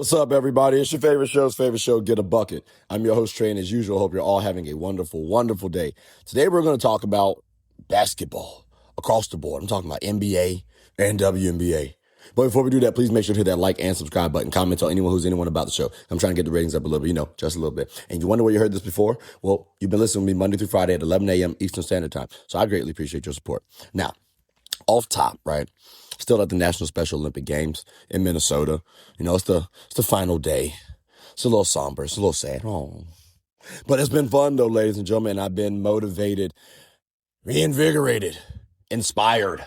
What's up, everybody? It's your favorite show, Get a Bucket. I'm your host, Trey, and as usual, hope you're all having a wonderful, wonderful day. Today, we're going to talk about basketball across the board. I'm talking about NBA and WNBA. But before we do that, please make sure to hit that like and subscribe button. Comment, tell anyone about the show. I'm trying to get the ratings up a little bit, just a little bit. And you wonder where you heard this before? Well, you've been listening to me Monday through Friday at 11 a.m. Eastern Standard Time. So I greatly appreciate your support. Now, off top, right? Still at the National Special Olympic Games in Minnesota. It's the final day. It's a little somber. It's a little sad. Oh. But it's been fun, though, ladies and gentlemen. I've been motivated, reinvigorated, inspired.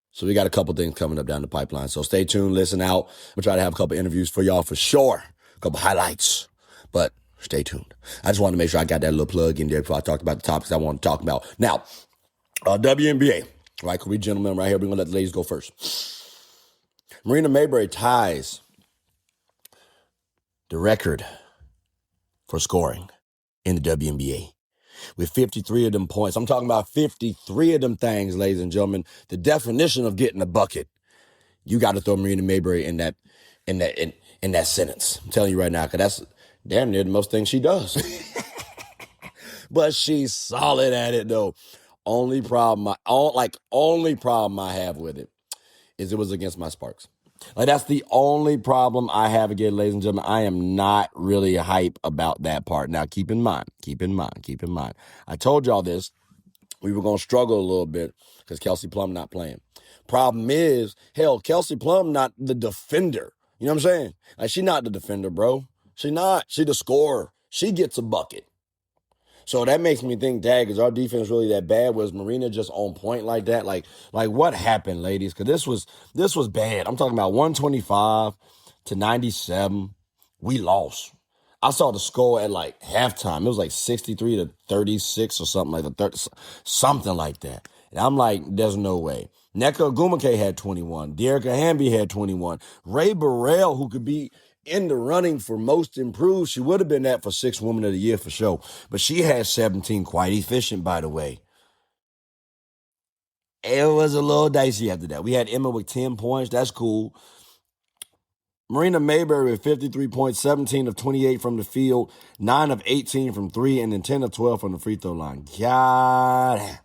So we got a couple things coming up down the pipeline. So stay tuned, listen out. We'll try to have a couple interviews for y'all for sure. A couple highlights. But stay tuned. I just wanted to make sure I got that little plug in there before I talked about the topics I want to talk about. Now, WNBA. Right, can we gentlemen right here? We're going to let the ladies go first. Marina Mabrey ties the record for scoring in the WNBA with 53 of them points. I'm talking about 53 of them things, ladies and gentlemen. The definition of getting a bucket. You got to throw Marina Mabrey in that sentence. I'm telling you right now, because that's damn near the most thing she does. But she's solid at it, though. Only problem I have with it is it was against my Sparks. That's the only problem I have again, ladies and gentlemen. I am not really hype about that part. Now, keep in mind. I told y'all this. We were going to struggle a little bit because Kelsey Plum not playing. Problem is, Kelsey Plum not the defender. You know what I'm saying? She not the defender, bro. She not. She the scorer. She gets a bucket. So that makes me think, dang, is our defense really that bad? Was Marina just on point like that? Like what happened, ladies? Because this was bad. I'm talking about 125 to 97. We lost. I saw the score at halftime. It was 63 to 36 or something like that. And I'm like, there's no way. Nneka Ogwumike had 21. Dearica Hamby had 21. Ray Burrell, who could be in the running for most improved. She would have been that for 6th Woman of the Year for sure. But she had 17, quite efficient, by the way. It was a little dicey after that. We had Emma with 10 points. That's cool. Marina Mabrey with 53 points, 17 of 28 from the field, 9 of 18 from 3, and then 10 of 12 from the free throw line. God.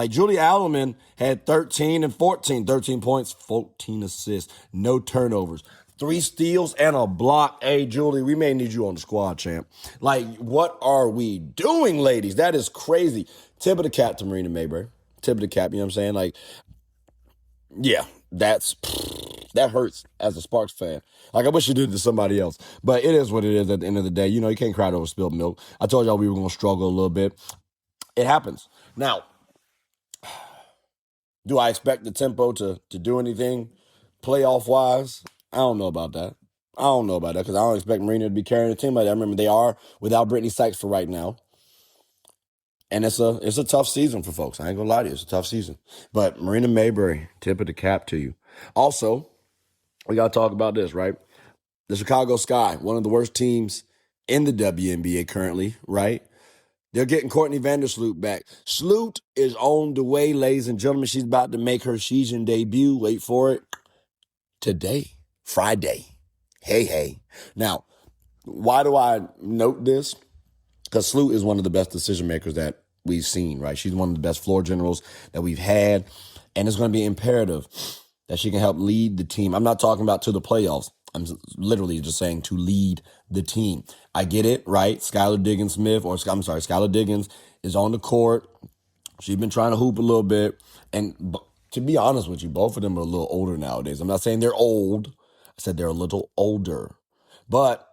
Julie Alderman had 13 and 14, 13 points, 14 assists, no turnovers. 3 steals and a block. Hey, Julie, we may need you on the squad, champ. What are we doing, ladies? That is crazy. Tip of the cap to Marina Mabrey. Tip of the cap, you know what I'm saying? Yeah, that hurts as a Sparks fan. I wish you did it to somebody else. But it is what it is at the end of the day. You can't cry over spilled milk. I told y'all we were going to struggle a little bit. It happens. Now, do I expect the tempo to do anything playoff-wise? I don't know about that because I don't expect Marina to be carrying the team like that. I remember they are without Brittany Sykes for right now. And it's a tough season for folks. I ain't going to lie to you. It's a tough season. But Marina Mabrey, tip of the cap to you. Also, we got to talk about this, right? The Chicago Sky, one of the worst teams in the WNBA currently, right? They're getting Courtney Vandersloot back. Sloot is on the way, ladies and gentlemen. She's about to make her season debut. Wait for it. Today, Friday. Hey. Now, why do I note this? Because Sloot is one of the best decision makers that we've seen, right? She's one of the best floor generals that we've had. And it's going to be imperative that she can help lead the team. I'm not talking about to the playoffs. I'm literally just saying to lead the team. I get it, right? Skylar Diggins is on the court. She's been trying to hoop a little bit. And to be honest with you, both of them are a little older nowadays. I'm not saying they're old. I said they're a little older. But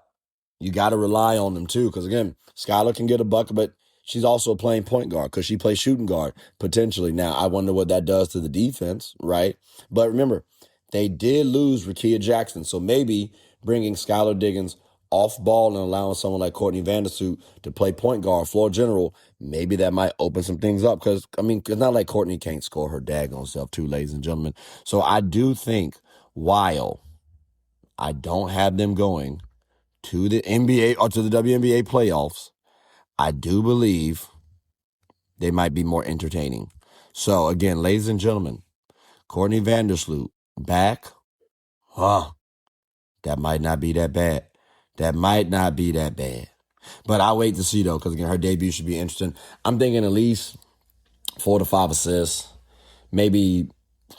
you got to rely on them too. Because again, Skylar can get a bucket, but she's also playing point guard because she plays shooting guard potentially. Now, I wonder what that does to the defense, right? But remember, they did lose Rakia Jackson. So maybe bringing Skylar Diggins off ball and allowing someone like Courtney Vandersloot to play point guard, floor general, maybe that might open some things up. Because, it's not like Courtney can't score her daggone self too, ladies and gentlemen. So I do think while I don't have them going to the NBA or to the WNBA playoffs, I do believe they might be more entertaining. So again, ladies and gentlemen, Courtney Vandersloot back. That might not be that bad. That might not be that bad. But I'll wait to see, though, because, again, her debut should be interesting. I'm thinking at least 4 to 5 assists, maybe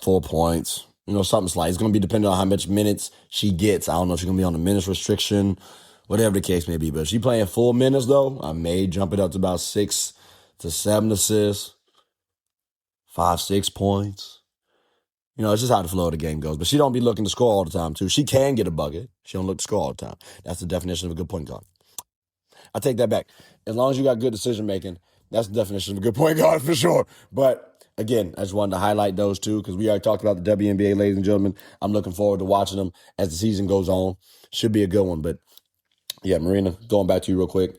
4 points, something slight. It's going to be dependent on how much minutes she gets. I don't know if she's going to be on the minutes restriction, whatever the case may be. But if she's playing full minutes, though, I may jump it up to about 6 to 7 assists, 5, 6 points. It's just how the flow of the game goes. But she don't be looking to score all the time, too. She can get a bucket. She don't look to score all the time. That's the definition of a good point guard. I take that back. As long as you got good decision-making, that's the definition of a good point guard for sure. But, again, I just wanted to highlight those two because we already talked about the WNBA, ladies and gentlemen. I'm looking forward to watching them as the season goes on. Should be a good one. But, yeah, Marina, going back to you real quick.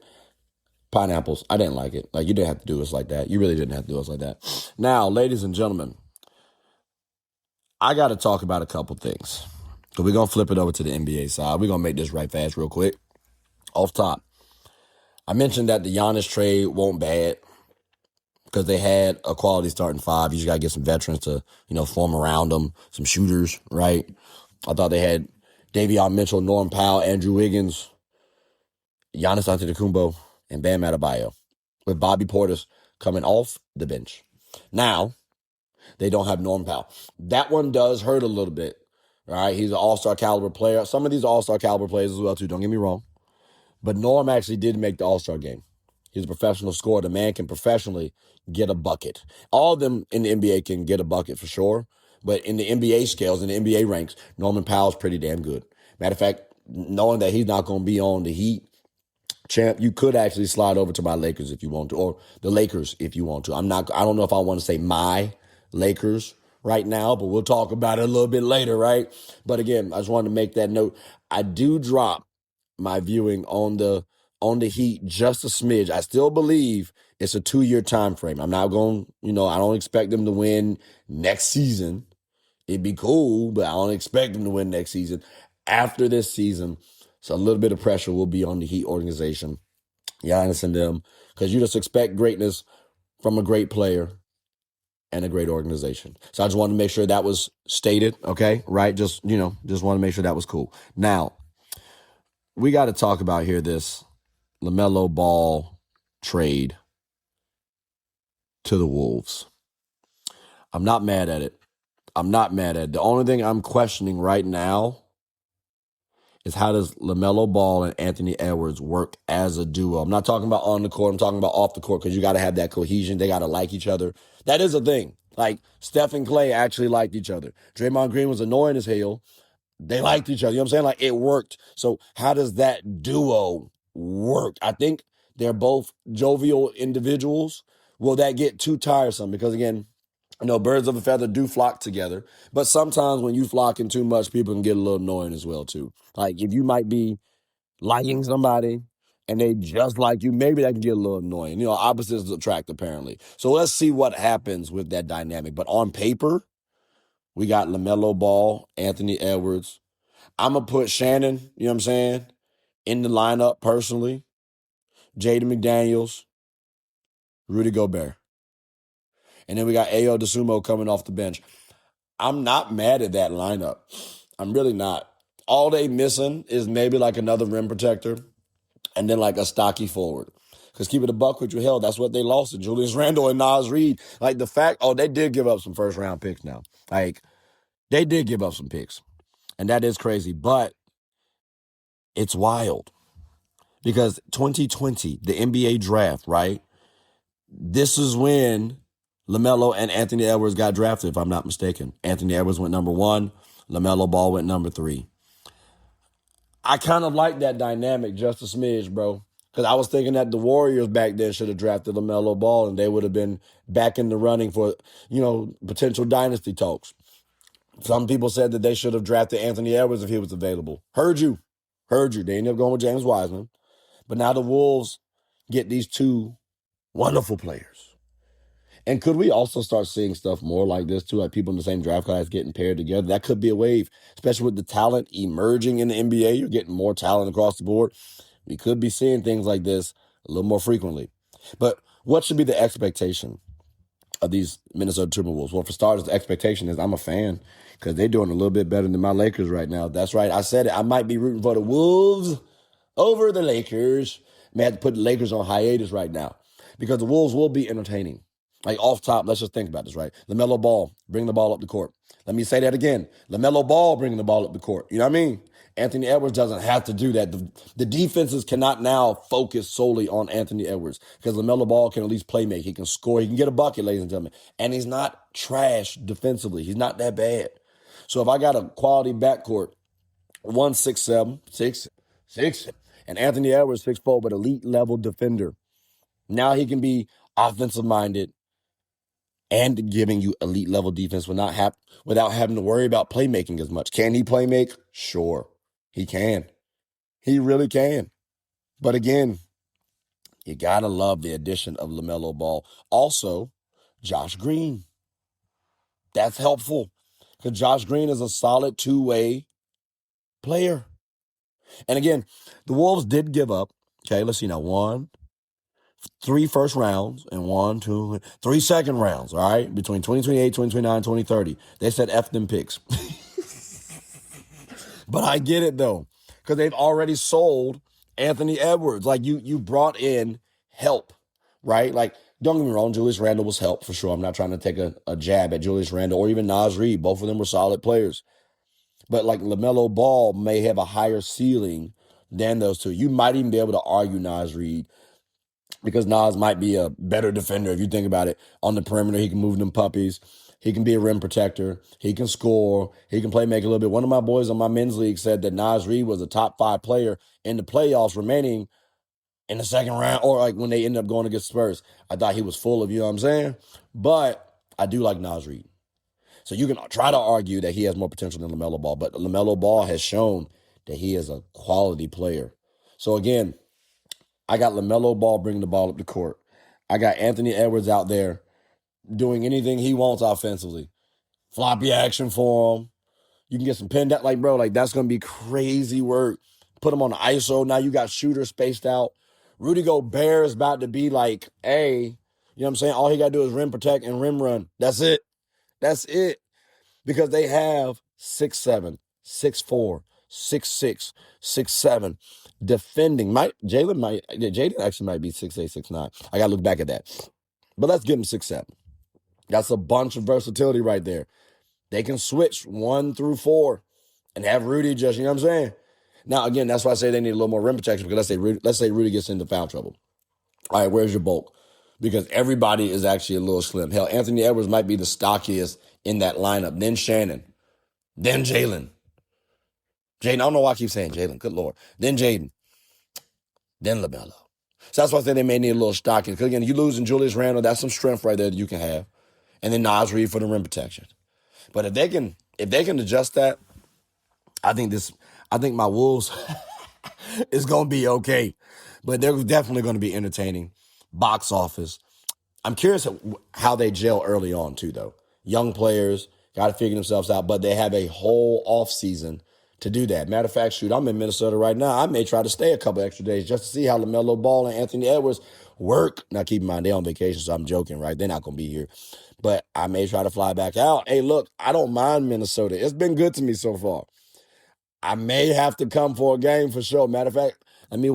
Pineapples, I didn't like it. You didn't have to do us like that. You really didn't have to do us like that. Now, ladies and gentlemen, I got to talk about a couple things. So we're going to flip it over to the NBA side. We're going to make this right fast real quick. Off top, I mentioned that the Giannis trade won't bad because they had a quality starting five. You just got to get some veterans to, form around them, some shooters, right? I thought they had Davion Mitchell, Norman Powell, Andrew Wiggins, Giannis Antetokounmpo, and Bam Adebayo, with Bobby Portis coming off the bench. Now, they don't have Norman Powell. That one does hurt a little bit, right? He's an all-star caliber player. Some of these are all-star caliber players as well, too. Don't get me wrong. But Norm actually did make the all-star game. He's a professional scorer. The man can professionally get a bucket. All of them in the NBA can get a bucket for sure. But in the NBA scales, in the NBA ranks, Norman Powell's pretty damn good. Matter of fact, knowing that he's not going to be on the Heat, champ, you could actually slide over to my Lakers if you want to, or the Lakers if you want to. I don't know if I want to say my Lakers right now, but we'll talk about it a little bit later, right? But again, I just wanted to make that note. I do drop my viewing on the Heat just a smidge. I still believe it's a 2-year time frame. I'm not going, I don't expect them to win next season. It'd be cool, but I don't expect them to win next season. After this season, so a little bit of pressure will be on the Heat organization, Giannis and them, because you just expect greatness from a great player and a great organization. So I just wanted to make sure that was stated, okay? Right? Just want to make sure that was cool. Now, we got to talk about here this LaMelo Ball trade to the Wolves. I'm not mad at it. The only thing I'm questioning right now is how does LaMelo Ball and Anthony Edwards work as a duo? I'm not talking about on the court. I'm talking about off the court because you got to have that cohesion. They got to like each other. That is a thing. Steph and Clay actually liked each other. Draymond Green was annoying as hell. They liked each other. You know what I'm saying? It worked. So how does that duo work? I think they're both jovial individuals. Will that get too tiresome? Because, again, birds of a feather do flock together. But sometimes when you flock in too much, people can get a little annoying as well, too. If you might be liking somebody and they just like you, maybe that can get a little annoying. Opposites attract, apparently. So let's see what happens with that dynamic. But on paper, we got LaMelo Ball, Anthony Edwards. I'm going to put Shannon, you know what I'm saying, in the lineup personally. Jaden McDaniels, Rudy Gobert. And then we got Ayo DeSumo coming off the bench. I'm not mad at that lineup. I'm really not. All they missing is maybe another rim protector and then a stocky forward. Because keep it a buck with you, hell, that's what they lost to Julius Randle and Nas Reed. They did give up some first-round picks now. They did give up some picks. And that is crazy. But it's wild. Because 2020, the NBA draft, right? This is when LaMelo and Anthony Edwards got drafted, if I'm not mistaken. Anthony Edwards went number 1. LaMelo Ball went number 3. I kind of like that dynamic just a smidge, bro. Because I was thinking that the Warriors back then should have drafted LaMelo Ball and they would have been back in the running for, potential dynasty talks. Some people said that they should have drafted Anthony Edwards if he was available. Heard you. They ended up going with James Wiseman. But now the Wolves get these two wonderful players. And could we also start seeing stuff more like this too, people in the same draft class getting paired together? That could be a wave, especially with the talent emerging in the NBA. You're getting more talent across the board. We could be seeing things like this a little more frequently. But what should be the expectation? of these Minnesota Timberwolves? Well, for starters, the expectation is I'm a fan because they're doing a little bit better than my Lakers right now. That's right. I said it. I might be rooting for the Wolves over the Lakers. May have to put the Lakers on hiatus right now because the Wolves will be entertaining. Like off top, let's just think about this, right? LaMelo Ball, bring the ball up the court. Let me say that again. LaMelo Ball bringing the ball up the court. You know what I mean? Anthony Edwards doesn't have to do that. The defenses cannot now focus solely on Anthony Edwards because LaMelo Ball can at least play make. He can score. He can get a bucket, ladies and gentlemen. And he's not trash defensively. He's not that bad. So if I got a quality backcourt, 1-6-7, 6, and Anthony Edwards 6'4", but elite level defender, now he can be offensive minded and giving you elite level defense without having to worry about playmaking as much. Can he play make? Sure, he can. He really can. But again, you gotta love the addition of LaMelo Ball. Also, Josh Green. That's helpful because Josh Green is a solid two-way player. And again, the Wolves did give up. Okay, let's see now. 3 first rounds and 1, 2, 3 second rounds, all right? Between 2028, 2029, 2030. They said F them picks. But I get it, though, because they've already sold Anthony Edwards. Like, you brought in help, right? Like, don't get me wrong, Julius Randle was help for sure. I'm not trying to take a jab at Julius Randle or even Naz Reid. Both of them were solid players. But, like, LaMelo Ball may have a higher ceiling than those two. You might even be able to argue Naz Reid, because Nas might be a better defender if you think about it. On the perimeter, he can move them puppies. He can be a rim protector. He can score. He can play make a little bit. One of my boys on my men's league said that Naz Reid was a top 5 player in the playoffs remaining in the second round, or like when they ended up going against Spurs. I thought he was full of, you know what I'm saying? But I do like Naz Reid. So you can try to argue that he has more potential than LaMelo Ball, but LaMelo Ball has shown that he is a quality player. So again, I got LaMelo Ball bringing the ball up the court. I got Anthony Edwards out there doing anything he wants offensively. Floppy action for him. You can get some pin down. Like, bro, like that's going to be crazy work. Put him on the ISO. Now you got shooters spaced out. Rudy Gobert is about to be like, hey, you know what I'm saying? All he got to do is rim protect and rim run. That's it. That's it. Because they have 6'7", 6'4", 6'6", 6'7", defending. Jaden actually might be 6'8", 6'9". I got to look back at that. But let's give him 6'7". That's a bunch of versatility right there. They can switch 1 through 4 and have Rudy just, you know what I'm saying? Now, again, that's why I say they need a little more rim protection, because let's say Rudy gets into foul trouble. All right, where's your bulk? Because everybody is actually a little slim. Hell, Anthony Edwards might be the stockiest in that lineup. Then Shannon. Then Jalen. I don't know why I keep saying Jalen. Good Lord. Then Jaden. Then LaMelo. So that's why I say they may need a little stocking. Because again, you losing Julius Randle, that's some strength right there that you can have. And then Naz Reid for the rim protection. But if they can adjust that, I think my Wolves is gonna be okay. But they're definitely gonna be entertaining. Box office. I'm curious how they gel early on, too, though. Young players got to figure themselves out, but they have a whole offseason to do that. Matter of fact, shoot, I'm in Minnesota right now. I may try to stay a couple extra days just to see how LaMelo Ball and Anthony Edwards work. Now, keep in mind, they're on vacation, so I'm joking, right? They're not going to be here. But I may try to fly back out. Hey, look, I don't mind Minnesota. It's been good to me so far. I may have to come for a game for sure. Matter of fact, let me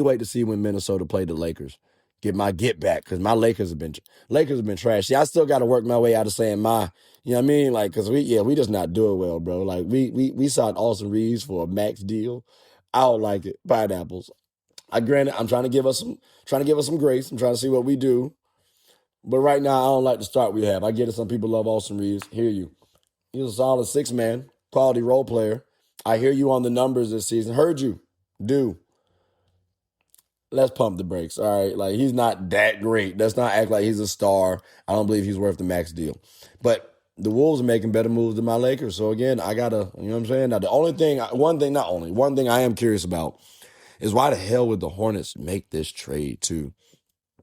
wait to see when Minnesota play the Lakers. Get my get back, because my Lakers have been trash. See, I still got to work my way out of saying my, you know what I mean? Like, because we just not doing well, bro. Like, we signed Austin Reeves for a max deal. I don't like it. Pineapples. Granted, I'm trying to give us some grace. I'm trying to see what we do. But right now, I don't like the start we have. I get it. Some people love Austin Reeves. Hear you. He's a solid 6-man, quality role player. I hear you on the numbers this season. Heard you. Do. Let's pump the brakes, all right? Like, he's not that great. Let's not act like he's a star. I don't believe he's worth the max deal. But the Wolves are making better moves than my Lakers. So, again, I got to, you know what I'm saying? Now, one thing I am curious about is why the hell would the Hornets make this trade, too?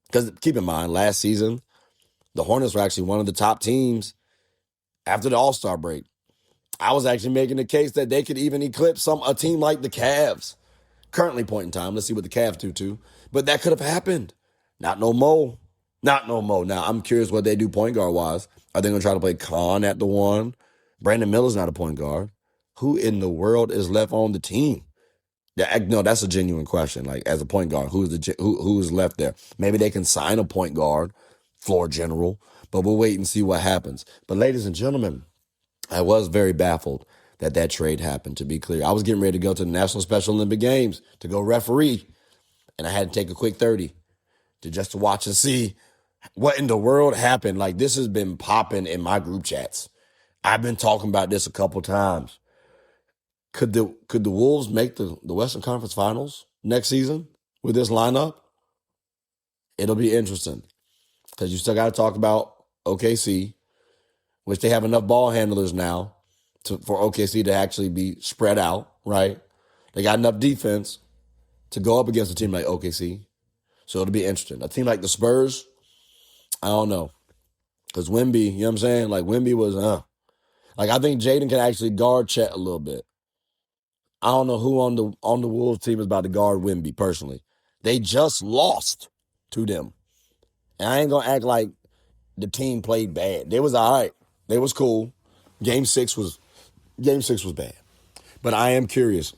Because keep in mind, last season, the Hornets were actually one of the top teams after the All-Star break. I was actually making the case that they could even eclipse a team like the Cavs. Currently point in time. Let's see what the Cavs do too. But that could have happened. Not no more. Not no more. Now, I'm curious what they do point guard wise. Are they going to try to play Khan at the one? Brandon Miller's not a point guard. Who in the world is left on the team? No, that's a genuine question. Like, as a point guard, who is left there? Maybe they can sign a point guard, floor general, but we'll wait and see what happens. But ladies and gentlemen, I was very baffled that trade happened, to be clear. I was getting ready to go to the National Special Olympic Games to go referee, and I had to take a quick 30 to watch and see what in the world happened. Like, this has been popping in my group chats. I've been talking about this a couple times. Could the Wolves make the Western Conference Finals next season with this lineup? It'll be interesting because you still got to talk about OKC, which they have enough ball handlers now for OKC to actually be spread out, right? They got enough defense to go up against a team like OKC. So it'll be interesting. A team like the Spurs, I don't know. Because Wemby, you know what I'm saying? Like, Wemby was, Like, I think Jaden can actually guard Chet a little bit. I don't know who on the Wolves team is about to guard Wemby, personally. They just lost to them. And I ain't going to act like the team played bad. They was all right. They was cool. Game 6 was bad. But I am curious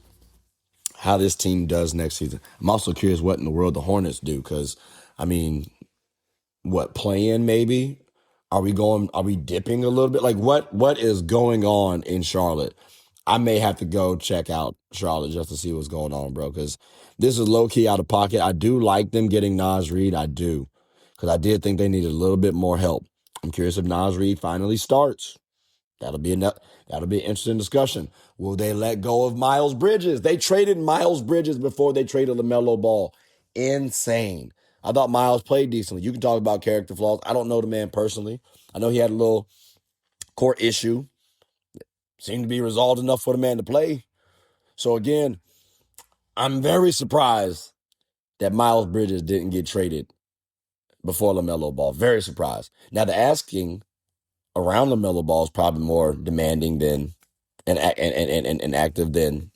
how this team does next season. I'm also curious what in the world the Hornets do because, I mean, what, play-in maybe? Are we dipping a little bit? Like, what is going on in Charlotte? I may have to go check out Charlotte just to see what's going on, bro, because this is low-key out of pocket. I do like them getting Naz Reid. I do, because I did think they needed a little bit more help. I'm curious if Naz Reid finally starts. That'll be an interesting discussion. Will they let go of Miles Bridges? They traded Miles Bridges before they traded LaMelo Ball. Insane. I thought Miles played decently. You can talk about character flaws. I don't know the man personally. I know he had a little court issue. Seemed to be resolved enough for the man to play. So again, I'm very surprised that Miles Bridges didn't get traded before LaMelo Ball. Very surprised. Now, the asking around LaMelo Ball is probably more demanding than and active than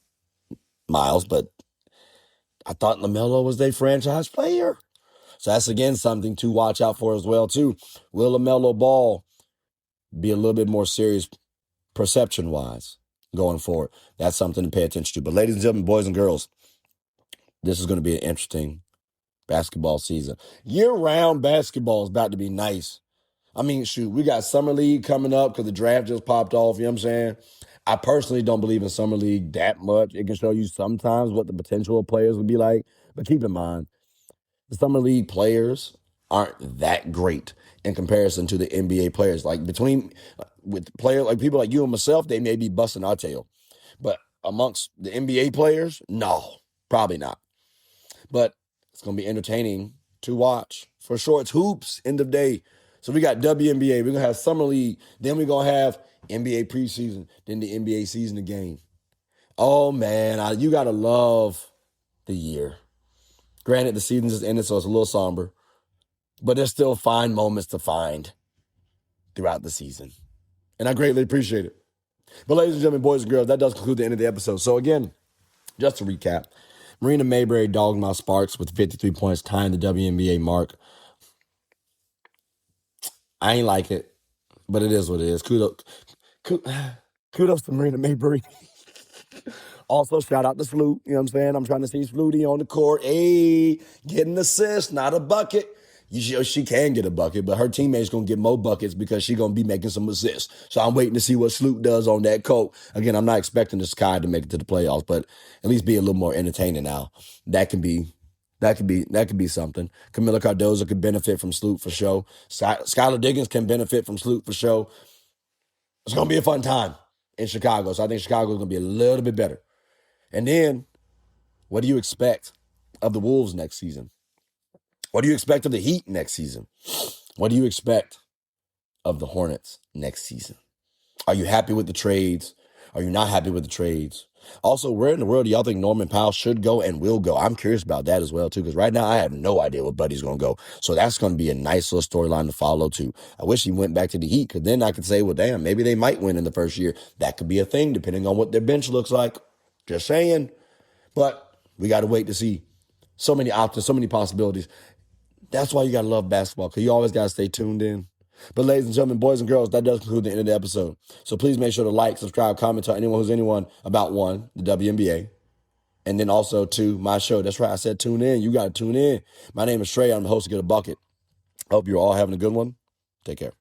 Miles, but I thought LaMelo was their franchise player. So that's, again, something to watch out for as well, too. Will LaMelo Ball be a little bit more serious perception-wise going forward? That's something to pay attention to. But ladies and gentlemen, boys and girls, this is going to be an interesting basketball season. Year-round basketball is about to be nice. I mean, shoot, we got Summer League coming up because the draft just popped off, you know what I'm saying? I personally don't believe in Summer League that much. It can show you sometimes what the potential of players would be like. But keep in mind, the Summer League players aren't that great in comparison to the NBA players. Like, with players like people like you and myself, they may be busting our tail. But amongst the NBA players, no, probably not. But it's going to be entertaining to watch. For sure, it's hoops, end of day. So we got WNBA, we're going to have Summer League, then we're going to have NBA preseason, then the NBA season again. Oh, man, you got to love the year. Granted, the season just ended, so it's a little somber. But there's still fine moments to find throughout the season. And I greatly appreciate it. But ladies and gentlemen, boys and girls, that does conclude the end of the episode. So again, just to recap, Marina Mabrey dogged my Sparks with 53 points, tying the WNBA mark. I ain't like it, but it is what it is. Kudos to Marina Mabrey. Also, shout out to Sloot. You know what I'm saying? I'm trying to see Slooty on the court. Hey, get an assist, not a bucket. She can get a bucket, but her teammates going to get more buckets because she's going to be making some assists. So I'm waiting to see what Sloot does on that court. Again, I'm not expecting the Sky to make it to the playoffs, but at least be a little more entertaining now. That could be something. Camila Cardozo could benefit from Sloot for sure. Skylar Diggins can benefit from Sloot for sure. It's going to be a fun time in Chicago. So I think Chicago is going to be a little bit better. And then, what do you expect of the Wolves next season? What do you expect of the Heat next season? What do you expect of the Hornets next season? Are you happy with the trades? Are you not happy with the trades? Also, where in the world do y'all think Norman Powell should go and will go? I'm curious about that as well, too, because right now I have no idea where Buddy's going to go. So that's going to be a nice little storyline to follow, too. I wish he went back to the Heat, because then I could say, well, damn, maybe they might win in the first year. That could be a thing, depending on what their bench looks like. Just saying. But we got to wait to see. So many options, so many possibilities. That's why you got to love basketball, because you always got to stay tuned in. But ladies and gentlemen, boys and girls, that does conclude the end of the episode. So please make sure to like, subscribe, comment, tell anyone who's anyone about, one, the WNBA, and then also, two, my show. That's right, I said tune in. You got to tune in. My name is Trey. I'm the host of Get a Bucket. I hope you're all having a good one. Take care.